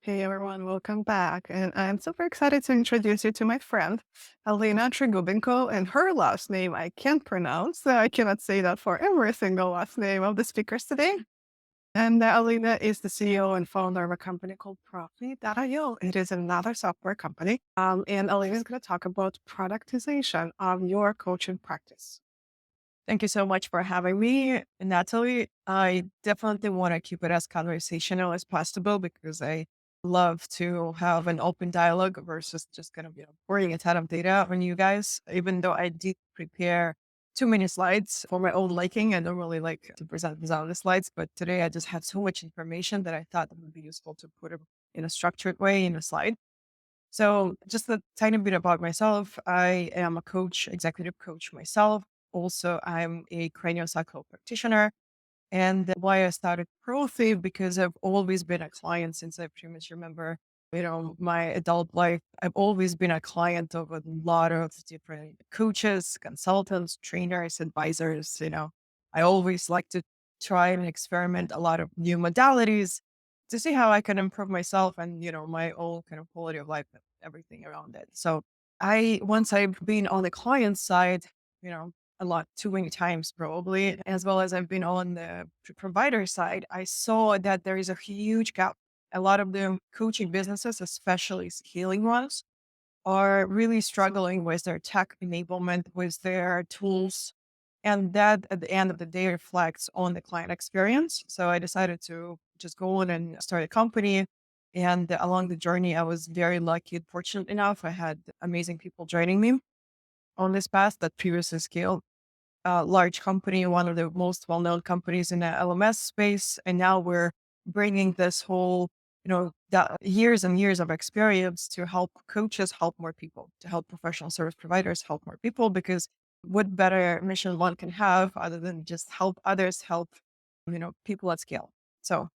Hey everyone, welcome back. And I'm super excited to introduce you to my friend, Alina Trigubenko, and her last name I can't pronounce. So I cannot say that for every single last name of the speakers today. And Alina is the CEO and founder of a company called Profit.io. It is another software company. And Alina is going to talk about productization of your coaching practice. Thank you so much for having me, Natalie. I definitely want to keep it as conversational as possible because I love to have an open dialogue versus just kind of, pouring a ton of data on you guys. Even though I did prepare too many slides for my own liking, I don't really like to present without the slides, but today I just had so much information that I thought it would be useful to put it in a structured way in a slide. So, just a tiny bit about myself. I am a coach, executive coach myself. Also, I'm a craniosacral practitioner. And why I started ProThief, because I've always been a client since I pretty much remember, my adult life. I've always been a client of a lot of different coaches, consultants, trainers, advisors. I always like to try and experiment a lot of new modalities to see how I can improve myself and, my own kind of quality of life and everything around it. So once I've been on the client side, you know, a lot, too many times probably, as well as I've been on the provider side, I saw that there is a huge gap. A lot of the coaching businesses, especially scaling ones, are really struggling with their tech enablement, with their tools. And that at the end of the day reflects on the client experience. So I decided to just go on and start a company. And along the journey, I was very lucky and fortunate enough. I had amazing people joining me on this path that previously scaled large company, one of the most well-known companies in the LMS space. And now we're bringing this whole, that years and years of experience to help coaches help more people, to help professional service providers help more people, because what better mission one can have other than just help others help, people at scale. So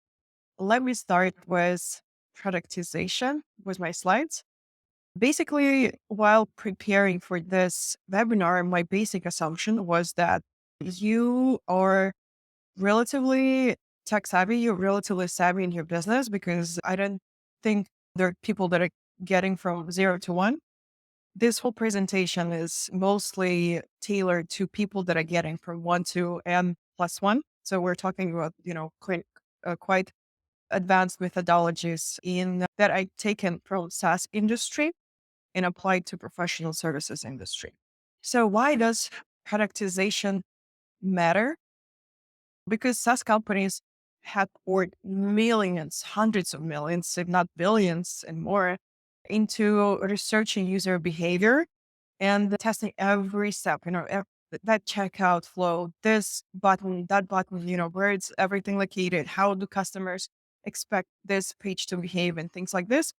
let me start with productization with my slides. Basically, while preparing for this webinar, my basic assumption was that you are relatively tech savvy, you're relatively savvy in your business, because I don't think there are people that are getting from 0 to 1. This whole presentation is mostly tailored to people that are getting from 1 to n+1. So we're talking about, quite advanced methodologies in that I've taken from SaaS industry and applied to professional services industry. So why does productization matter? Because SaaS companies have poured millions, hundreds of millions, if not billions and more, into researching user behavior and testing every step, that checkout flow, this button, that button, where it's everything located, how do customers expect this page to behave and things like this.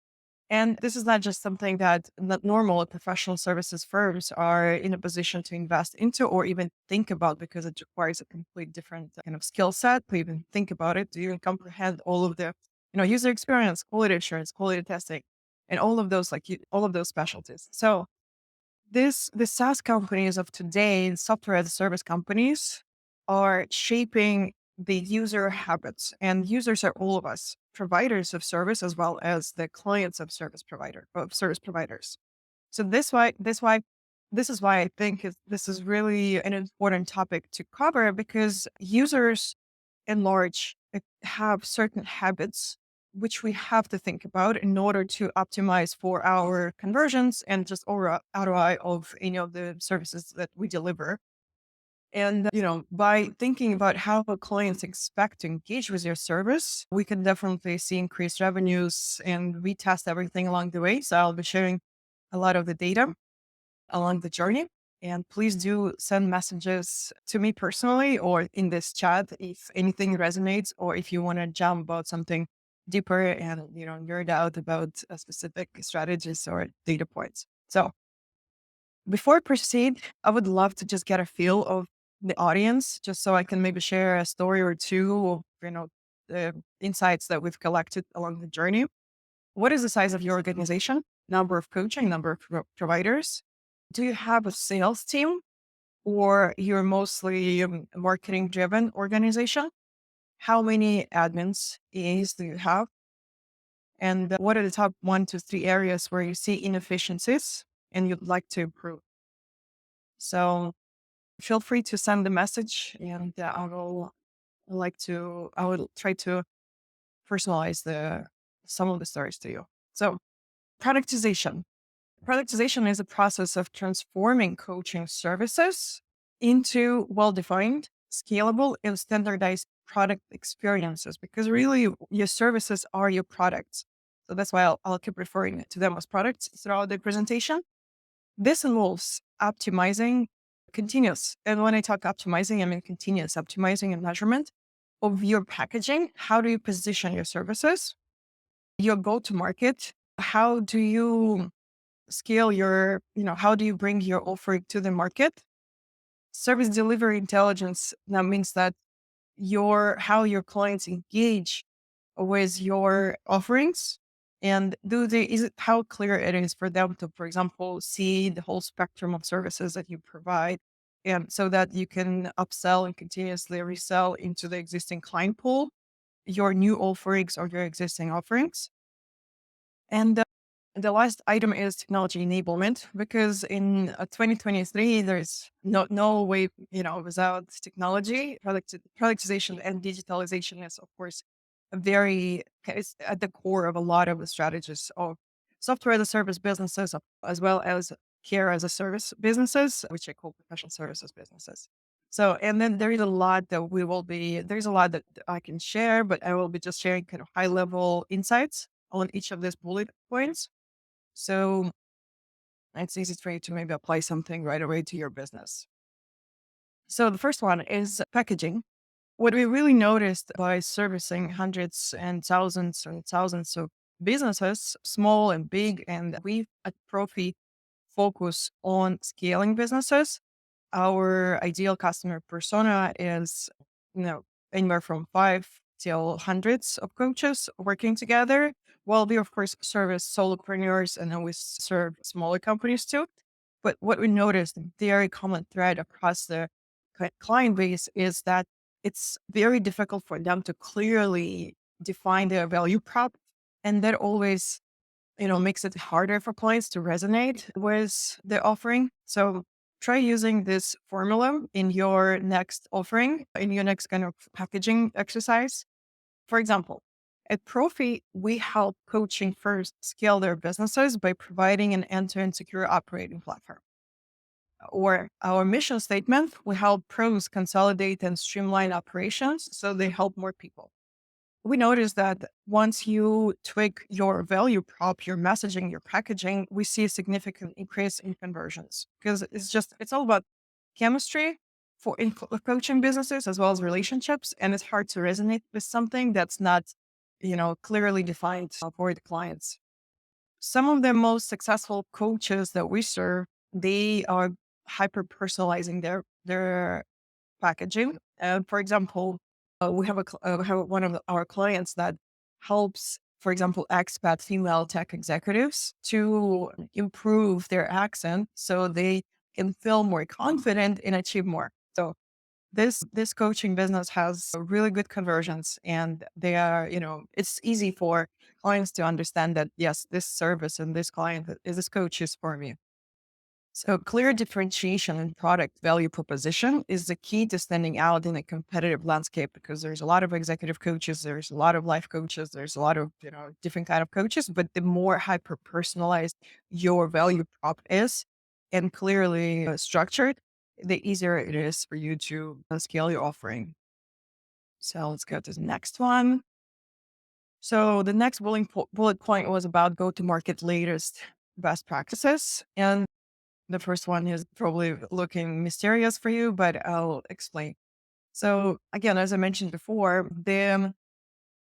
And this is not just something that normal professional services firms are in a position to invest into or even think about, because it requires a complete different kind of skill set to even think about it, to even comprehend all of the, user experience, quality assurance, quality testing, and all of those, all of those specialties. So the SaaS companies of today, software as a service companies, are shaping the user habits, and users are all of us, providers of service as well as the clients of service providers. So this is why I think this is really an important topic to cover, because users in large have certain habits which we have to think about in order to optimize for our conversions and just overall ROI of any of the services that we deliver. And, by thinking about how the clients expect to engage with your service, we can definitely see increased revenues, and we test everything along the way. So I'll be sharing a lot of the data along the journey. And please do send messages to me personally or in this chat if anything resonates, or if you want to jump about something deeper and, nerd out about specific strategies or data points. So before I proceed, I would love to just get a feel of the audience, just so I can maybe share a story or two of, the insights that we've collected along the journey. What is the size of your organization? Number of coaching, number of providers? Do you have a sales team, or you're mostly marketing driven organization? How many admins, AAs do you have? And what are the top 1 to 3 areas where you see inefficiencies and you'd like to improve? So feel free to send the message, and I will try to personalize the some of the stories to you. So productization. Productization is a process of transforming coaching services into well-defined, scalable, and standardized product experiences, because really your services are your products. So that's why I'll keep referring to them as products throughout the presentation. This involves optimizing continuous. And when I talk optimizing, I mean continuous optimizing and measurement of your packaging. How do you position your services? Your go to market. How do you scale how do you bring your offering to the market? Service delivery intelligence. That means that how your clients engage with your offerings, and is it how clear it is for them to, for example, see the whole spectrum of services that you provide, and so that you can upsell and continuously resell into the existing client pool your new offerings or your existing offerings. And the last item is technology enablement, because in 2023, there's no way, without technology. Productization and digitalization is, of course, it's at the core of a lot of the strategies of software as a service businesses, as well as care as a service businesses, which I call professional services businesses. So, and then there's a lot that I can share, but I will be just sharing kind of high level insights on each of these bullet points. So it's easy for you to maybe apply something right away to your business. So the first one is packaging. What we really noticed by servicing hundreds and thousands of businesses, small and big, and we at Profi focus on scaling businesses. Our ideal customer persona is, you know, anywhere from 5 till hundreds of coaches working together. Well, we of course service solopreneurs, and then we serve smaller companies too. But what we noticed, very common thread across the client base, is that it's very difficult for them to clearly define their value prop. And that always, makes it harder for clients to resonate with the offering. So try using this formula in your next offering, in your next kind of packaging exercise. For example, at Profi, we help coaching first scale their businesses by providing an end-to-end secure operating platform. Or our mission statement, we help pros consolidate and streamline operations so they help more people. We noticed that once you tweak your value prop, your messaging, your packaging, we see a significant increase in conversions, because it's all about chemistry in coaching businesses as well as relationships. And it's hard to resonate with something that's not, clearly defined for the clients. Some of the most successful coaches that we serve, they are hyper personalizing their packaging. For example, we have one of our clients that helps, for example, expat female tech executives to improve their accent so they can feel more confident and achieve more. So this coaching business has really good conversions, and they are, it's easy for clients to understand that yes, this service and this coach is for me. So clear differentiation in product value proposition is the key to standing out in a competitive landscape, because there's a lot of executive coaches, there's a lot of life coaches, there's a lot of, different kind of coaches, but the more hyper personalized your value prop is and clearly structured, the easier it is for you to scale your offering. So let's go to the next one. So the next bullet point was about go to market latest best practices. And the first one is probably looking mysterious for you, but I'll explain. So again, as I mentioned before,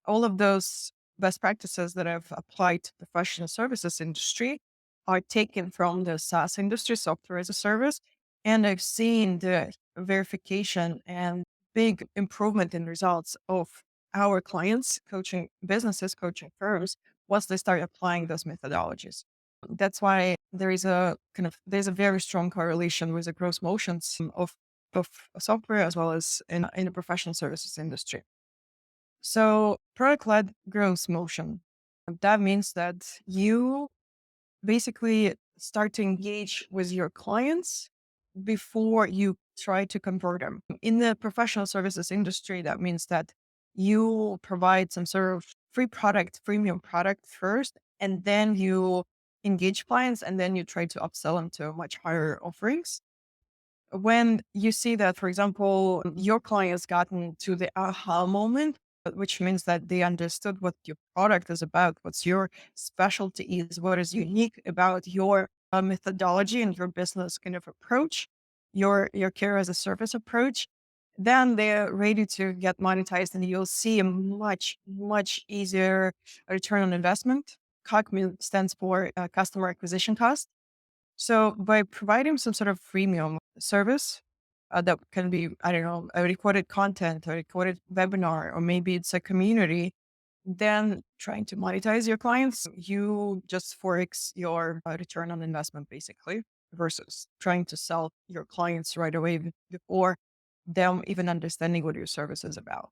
all of those best practices that I've applied to the professional services industry are taken from the SaaS industry, software as a service. And I've seen the verification and big improvement in results of our clients, coaching businesses, coaching firms, once they start applying those methodologies. That's why there's a very strong correlation with the growth motions of software as well as in the professional services industry. So product led growth motion. That means that you basically start to engage with your clients before you try to convert them. In the professional services industry, that means that you provide some sort of free product, premium product first, and then you engage clients and then you try to upsell them to much higher offerings. When you see that, for example, your client's gotten to the aha moment, which means that they understood what your product is about, what's your specialty is, what is unique about your methodology and your business kind of approach, your care as a service approach, then they're ready to get monetized, and you'll see a much easier return on investment. Stands for customer acquisition cost. So by providing some sort of freemium service that can be, I don't know, a recorded content, a recorded webinar, or maybe it's a community, then trying to monetize your clients, you just forex your return on investment basically versus trying to sell your clients right away before them even understanding what your service is about.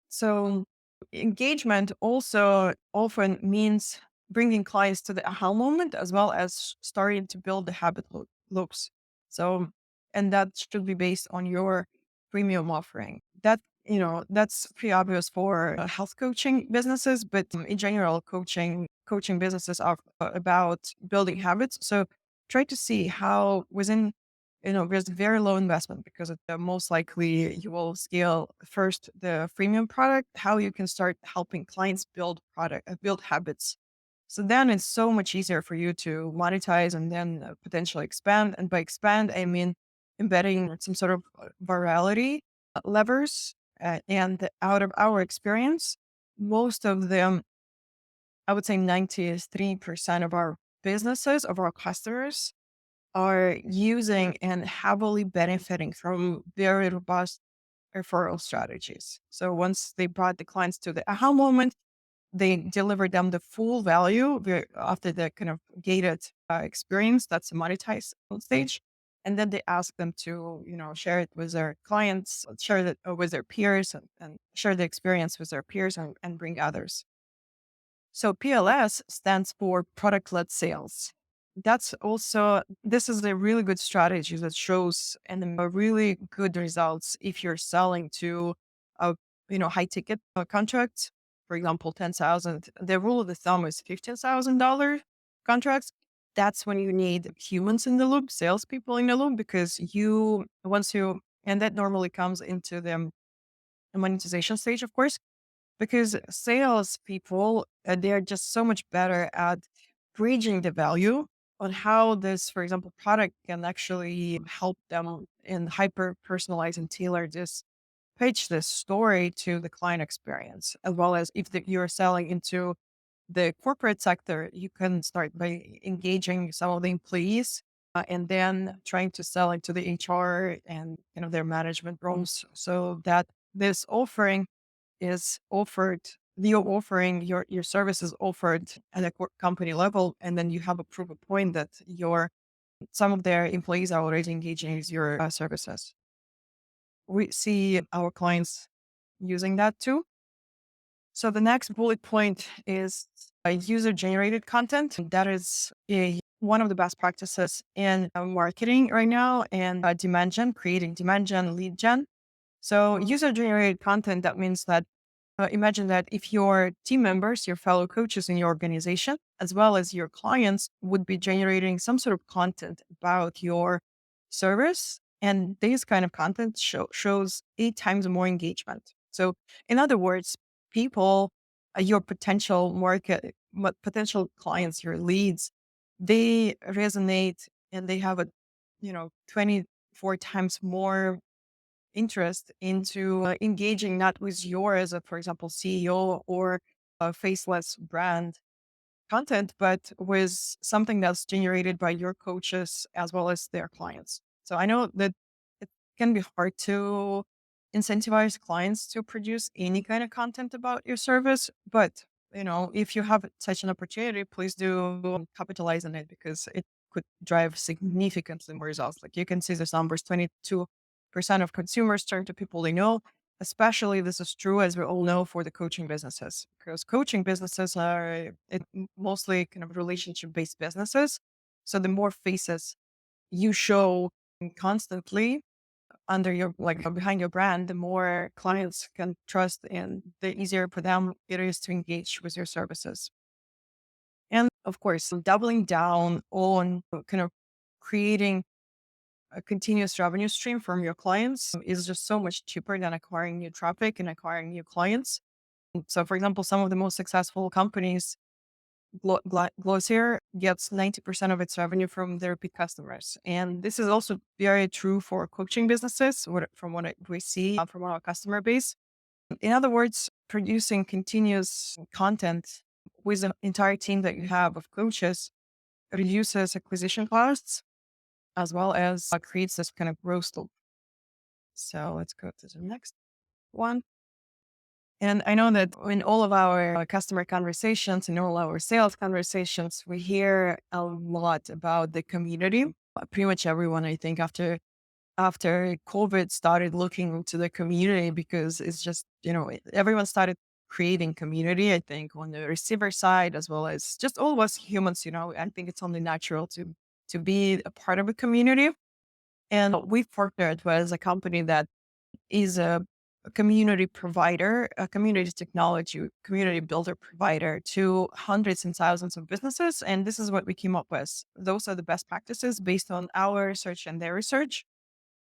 So engagement also often means bringing clients to the aha moment as well as starting to build the loops. So, and that should be based on your premium offering. That's pretty obvious for health coaching businesses, but in general, coaching businesses are about building habits. So try to see how within there's very low investment because most likely you will scale first the freemium product, how you can start helping clients build habits. So then it's so much easier for you to monetize and then potentially expand. And by expand, I mean embedding some sort of virality levers. And out of our experience, most of them, I would say 93% of our businesses, of our customers, are using and heavily benefiting from very robust referral strategies. So once they brought the clients to the aha moment, they deliver them the full value after the kind of gated experience. That's the monetized stage. And then they ask them to, share it with their clients, share it with their peers, and share the experience with their peers and bring others. So PLS stands for product led sales. This is a really good strategy that shows and really good results if you're selling to a, high ticket contracts. For example, 10,000. The rule of the thumb is $15,000 contracts. That's when you need humans in the loop, salespeople in the loop, because and that normally comes into the monetization stage, of course, because sales people, they're just so much better at bridging the value on how this, for example, product can actually help them in hyper personalize and tailor this pitch, this story to the client experience, as well as if you're selling into the corporate sector, you can start by engaging some of the employees and then trying to sell into the HR and their management roles, so that this offering is offered you're offering your service is offered at a company level, and then you have a proof of point that your some of their employees are already engaging with your services. We see our clients using that too. So the next bullet point is user generated content. That is one of the best practices in marketing right now, and demand gen, creating demand gen, lead gen. So user generated content, that means that imagine that if your team members, your fellow coaches in your organization, as well as your clients, would be generating some sort of content about your service, and this kind of content shows 8 times more engagement. So, in other words, people, your potential clients, your leads, they resonate and they have 24 times more interest into engaging not with your as a, for example, CEO or a faceless brand content, but with something that's generated by your coaches as well as their clients. So I know that it can be hard to incentivize clients to produce any kind of content about your service, but if you have such an opportunity, please do capitalize on it because it could drive significantly more results. Like you can see the numbers, 22% of consumers turn to people they know. Especially this is true, as we all know, for the coaching businesses, because coaching businesses are mostly kind of relationship based businesses. So the more faces you show constantly under your like behind your brand, the more clients can trust and the easier for them it is to engage with your services. And of course, doubling down on kind of creating a continuous revenue stream from your clients is just so much cheaper than acquiring new traffic and acquiring new clients. So, for example, some of the most successful companies, Glossier gets 90% of its revenue from their repeat customers. And this is also very true for coaching businesses, from what we see from our customer base. In other words, producing continuous content with an entire team that you have of coaches reduces acquisition costs as well as creates this kind of growth loop. So let's go to the next one. And I know that in all of our customer conversations and all our sales conversations, we hear a lot about the community. Pretty much everyone, I think, after COVID started looking into the community because it's just, everyone started creating community, I think, on the receiver side, as well as just all of us humans, I think it's only natural to be a part of a community. And we partnered with a company that is a community provider, a community technology, community builder provider to hundreds and thousands of businesses. And this is what we came up with. Those are the best practices based on our research and their research.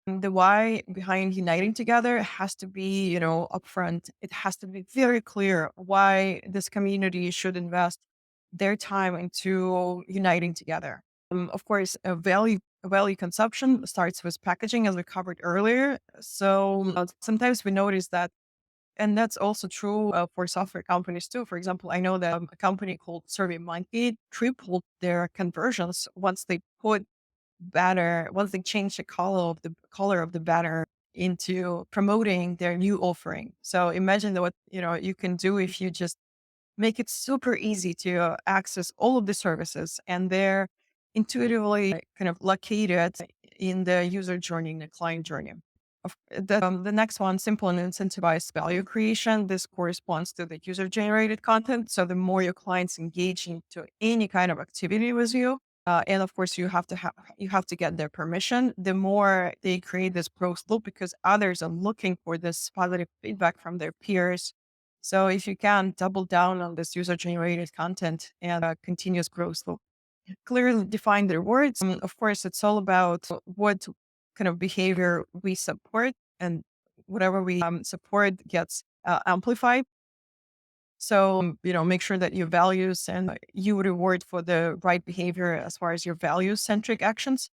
The why behind uniting together has to be, upfront. It has to be very clear why this community should invest their time into uniting together. Of course, a value consumption starts with packaging, as we covered earlier. So sometimes we notice that, and that's also true for software companies too. For example, I know that a company called SurveyMonkey tripled their conversions once they change the color of the banner into promoting their new offering. So imagine what you can do if you just make it super easy to access all of the services, and they're intuitively kind of located in the user journey, in the client journey. The next one, simple and incentivized value creation. This corresponds to the user generated content. So the more your clients engage into any kind of activity with you, and of course you have to get their permission. The more they create this growth loop because others are looking for this positive feedback from their peers. So if you can double down on this user generated content and continuous growth loop, clearly define their words. Of course, it's all about what kind of behavior we support, and whatever we support gets amplified. So, make sure that your values and you reward for the right behavior as far as your value centric actions,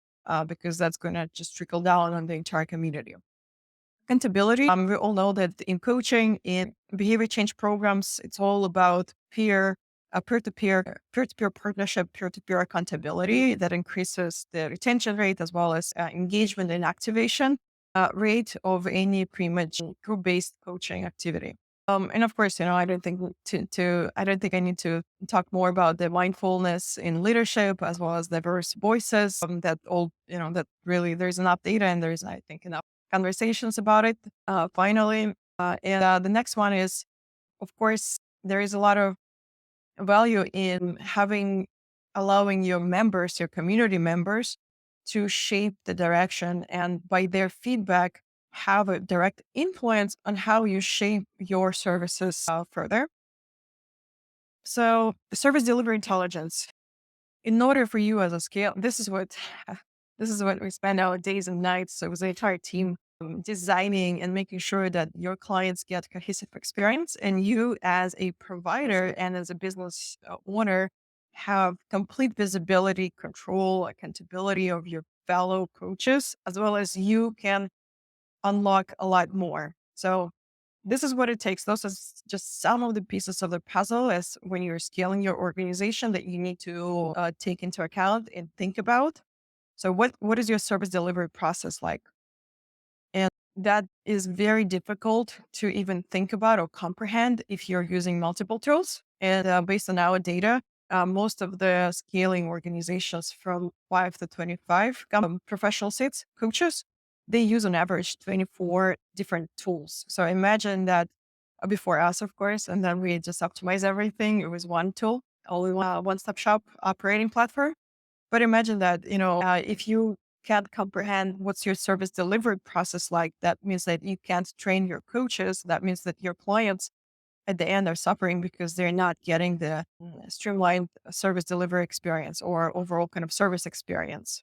because that's going to just trickle down on the entire community. Accountability. We all know that in coaching, in behavior change programs, it's all about peer-to-peer partnership, peer-to-peer accountability that increases the retention rate as well as engagement and activation rate of any pretty much group-based coaching activity. And of course, I don't think I don't think I need to talk more about the mindfulness in leadership as well as diverse voices. That really there's enough data and there's, I think, enough conversations about it. Finally, and the next one is, of course, there is a lot of value in allowing your members, your community members, to shape the direction and by their feedback have a direct influence on how you shape your services further. So, service delivery intelligence. In order for you as a scale, this is what we spend our days and nights. So, with the entire team, designing and making sure that your clients get cohesive experience, and you as a provider and as a business owner have complete visibility, control, accountability of your fellow coaches, as well as you can unlock a lot more. So this is what it takes. Those are just some of the pieces of the puzzle as when you're scaling your organization that you need to take into account and think about. So what is your service delivery process like? And that is very difficult to even think about or comprehend if you're using multiple tools. And based on our data, most of the scaling organizations from 5 to 25 come from professional seats, coaches. they use on average 24 different tools. So imagine that before us, of course, and then we just optimize everything. It was one tool, all in one stop shop operating platform. But imagine that, if you can't comprehend what's your service delivery process like, that means that you can't train your coaches. That means that your clients at the end are suffering because they're not getting the streamlined service delivery experience or overall kind of service experience.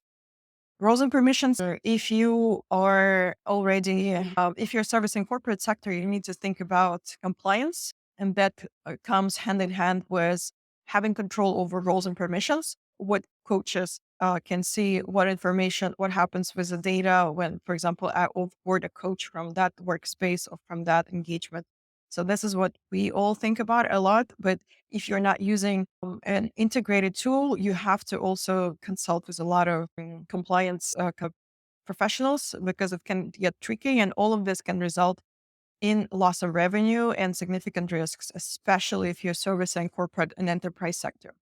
Roles and permissions, if you are already, if you're servicing corporate sector, you need to think about compliance. And that comes hand in hand with having control over roles and permissions. What coaches can see, what information, what happens with the data when, for example, I offboard a coach from that workspace or from that engagement. So this is what we all think about a lot. But if you're not using an integrated tool, you have to also consult with a lot of compliance professionals because it can get tricky, and all of this can result in loss of revenue and significant risks, especially if you're servicing corporate and enterprise sector.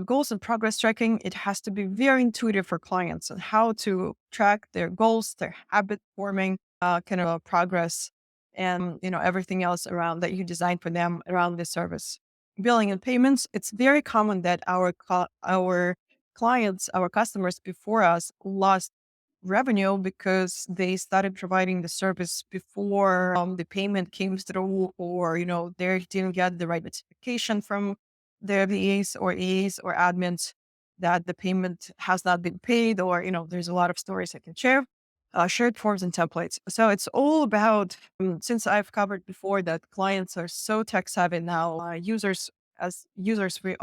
Goals and progress tracking, it has to be very intuitive for clients on how to track their goals, their habit forming, kind of progress, and everything else around that you design for them around the service. Billing and payments, it's very common that our clients, our customers before us lost revenue because they started providing the service before the payment came through, or they didn't get the right notification from their VAs or EAs or admins that the payment has not been paid, or there's a lot of stories I can share. Shared forms and templates. So it's all about, since I've covered before that clients are so tech savvy now, as users, we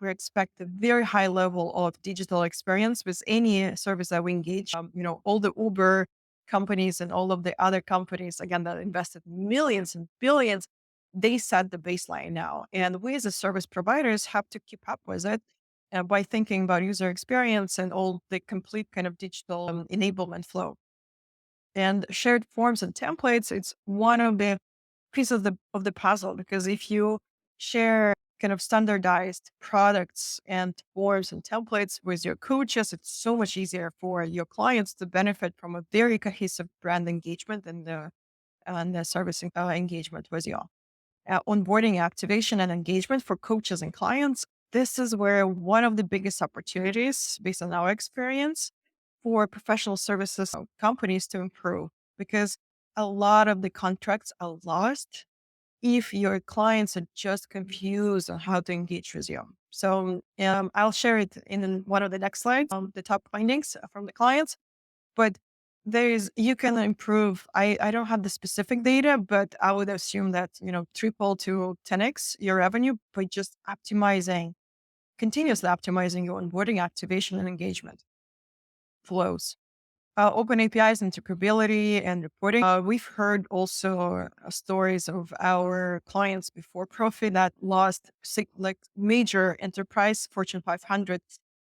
expect a very high level of digital experience with any service that we engage. All the Uber companies and all of the other companies, again, that invested millions and billions, they set the baseline now. And we as a service providers have to keep up with it by thinking about user experience and all the complete kind of digital enablement flow. And shared forms and templates, it's one of the pieces of the puzzle, because if you share kind of standardized products and forms and templates with your coaches, it's so much easier for your clients to benefit from a very cohesive brand engagement and the servicing engagement with you. Onboarding, activation, and engagement for coaches and clients. This is where one of the biggest opportunities, based on our experience, for professional services companies to improve, because a lot of the contracts are lost if your clients are just confused on how to engage with you. So I'll share it in one of the next slides, the top findings from the clients. But you can improve. I don't have the specific data, but I would assume that, triple to 10x your revenue by just continuously optimizing your onboarding, activation, and engagement flows. Open APIs, interoperability, and reporting. We've heard also stories of our clients before profit that lost like major enterprise Fortune 500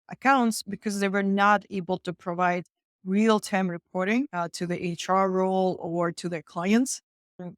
accounts because they were not able to provide real time reporting to the HR role or to their clients.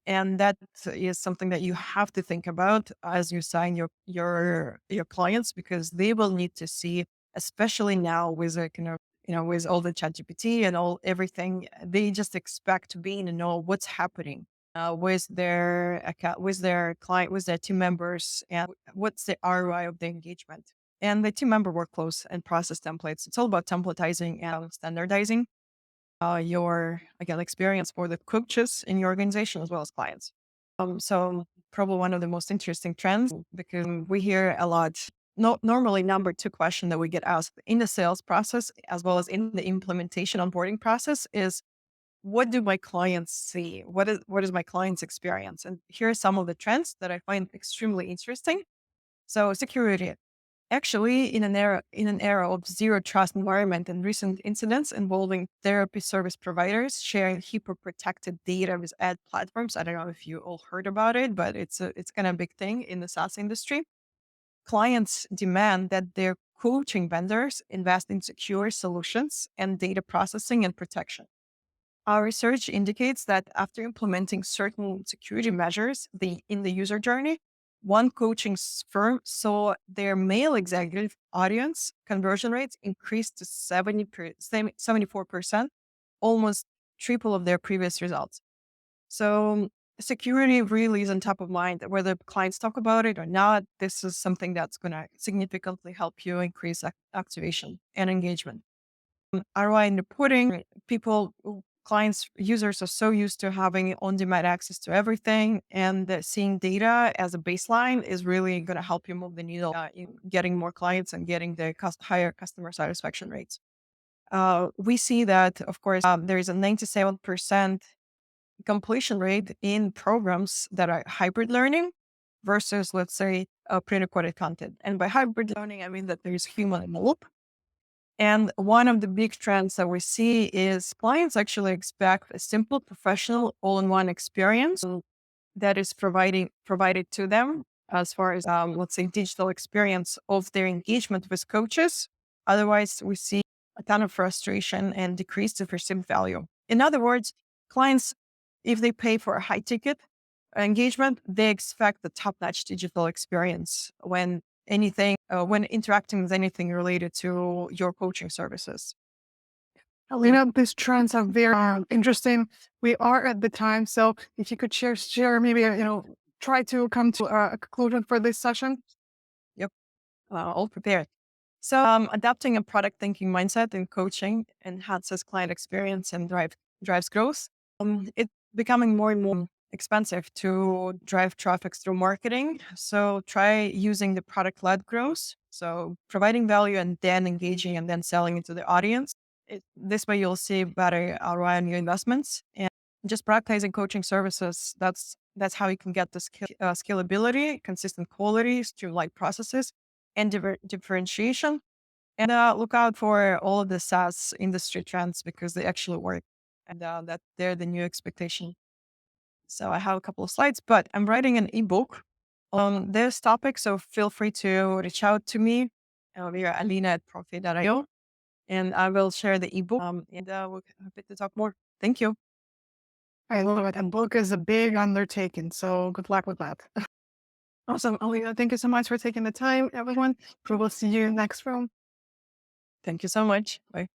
And that is something that you have to think about as you sign your clients, because they will need to see, especially now with a kind of with all the chat GPT and all everything, they just expect to be in and know what's happening with their account, with their client, with their team members, and what's the ROI of the engagement. And the team member workflows and process templates. It's all about templatizing and standardizing your, again, experience for the coaches in your organization as well as clients. So probably one of the most interesting trends, because we hear a lot. No, normally number two question that we get asked in the sales process as well as in the implementation onboarding process is, what do my clients see? What is my client's experience? And here are some of the trends that I find extremely interesting. So security. Actually, in an era of zero trust environment and recent incidents involving therapy service providers sharing HIPAA protected data with ad platforms, I don't know if you all heard about it, but it's kind of a big thing in the SaaS industry. Clients demand that their coaching vendors invest in secure solutions and data processing and protection. Our research indicates that after implementing certain security measures in the user journey, one coaching firm saw their male executive audience conversion rates increased to 74%, almost triple of their previous results. So security really is on top of mind, whether clients talk about it or not. This is something that's going to significantly help you increase activation and engagement. ROI in reporting, clients, users are so used to having on-demand access to everything, and that seeing data as a baseline is really going to help you move the needle in getting more clients and getting the higher customer satisfaction rates. We see that, of course, there is a 97% completion rate in programs that are hybrid learning versus, let's say, pre-recorded content. And by hybrid learning, I mean that there's human in the loop. And one of the big trends that we see is clients actually expect a simple, professional, all-in-one experience that is provided to them as far as, let's say, digital experience of their engagement with coaches. Otherwise, we see a ton of frustration and decreased perceived value. In other words, clients, if they pay for a high ticket engagement, they expect the top-notch digital experience when interacting with anything related to your coaching services. Alina, these trends are very interesting. We are at the time, so if you could share maybe try to come to a conclusion for this session. Yep, all prepared. So, adapting a product thinking mindset in coaching enhances client experience and drives growth. It's becoming more and more expensive to drive traffic through marketing. So, try using the product led growth. So, providing value and then engaging and then selling it to the audience. This way, you'll see better ROI on your investments, and just prioritizing coaching services. That's how you can get the scalability, consistent quality, streamlined processes, and differentiation. And look out for all of the SaaS industry trends because they actually work, and that they're the new expectation. So I have a couple of slides, but I'm writing an ebook on this topic. So feel free to reach out to me via alina@profit.io, and I will share the ebook. And we're happy to talk more. Thank you. I love it. A book is a big undertaking, so good luck with that. Awesome, Alina. Thank you so much for taking the time, everyone. We will see you next room. Thank you so much. Bye.